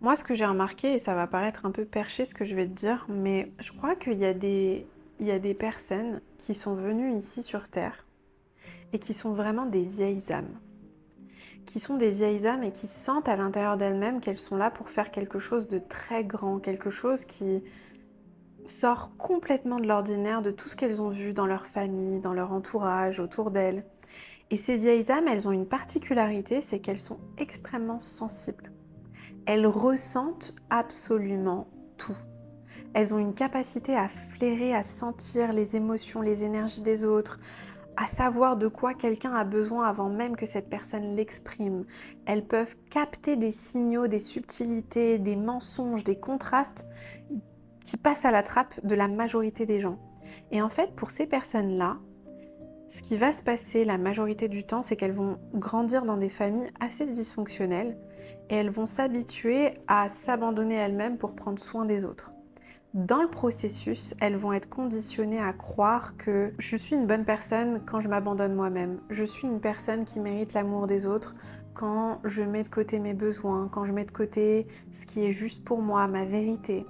Moi, ce que j'ai remarqué, et ça va paraître un peu perché ce que je vais te dire, mais je crois qu'il y a des personnes qui sont venues ici sur Terre et qui sont vraiment des vieilles âmes. Qui sont des vieilles âmes et qui sentent à l'intérieur d'elles-mêmes qu'elles sont là pour faire quelque chose de très grand, quelque chose qui sort complètement de l'ordinaire, de tout ce qu'elles ont vu dans leur famille, dans leur entourage, autour d'elles. Et ces vieilles âmes, elles ont une particularité, c'est qu'elles sont extrêmement sensibles. Elles ressentent absolument tout. Elles ont une capacité à flairer, à sentir les émotions, les énergies des autres, à savoir de quoi quelqu'un a besoin avant même que cette personne l'exprime. Elles peuvent capter des signaux, des subtilités, des mensonges, des contrastes qui passent à la trappe de la majorité des gens. Et en fait, pour ces personnes-là, ce qui va se passer la majorité du temps, c'est qu'elles vont grandir dans des familles assez dysfonctionnelles et elles vont s'habituer à s'abandonner elles-mêmes pour prendre soin des autres. Dans le processus, elles vont être conditionnées à croire que je suis une bonne personne quand je m'abandonne moi-même. Je suis une personne qui mérite l'amour des autres quand je mets de côté mes besoins, quand je mets de côté ce qui est juste pour moi, ma vérité.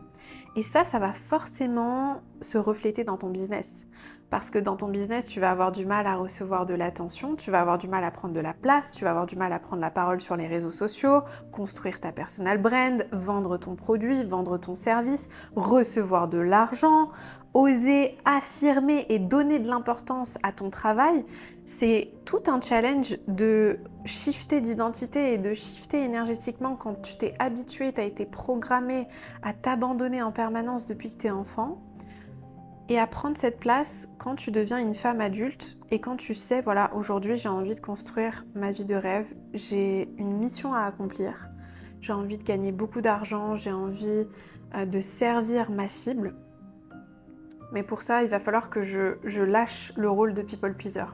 Et ça va forcément se refléter dans ton business. Parce que dans ton business, tu vas avoir du mal à recevoir de l'attention, tu vas avoir du mal à prendre de la place, tu vas avoir du mal à prendre la parole sur les réseaux sociaux, construire ta personal brand, vendre ton produit, vendre ton service, recevoir de l'argent, oser affirmer et donner de l'importance à ton travail. C'est tout un challenge de shifter d'identité et de shifter énergétiquement quand tu t'es habitué, tu as été programmé à t'abandonner en permanence depuis que tu es enfant et à prendre cette place quand tu deviens une femme adulte et quand tu sais, voilà, aujourd'hui j'ai envie de construire ma vie de rêve, j'ai une mission à accomplir, j'ai envie de gagner beaucoup d'argent, j'ai envie de servir ma cible. Mais pour ça, il va falloir que je lâche le rôle de people pleaser.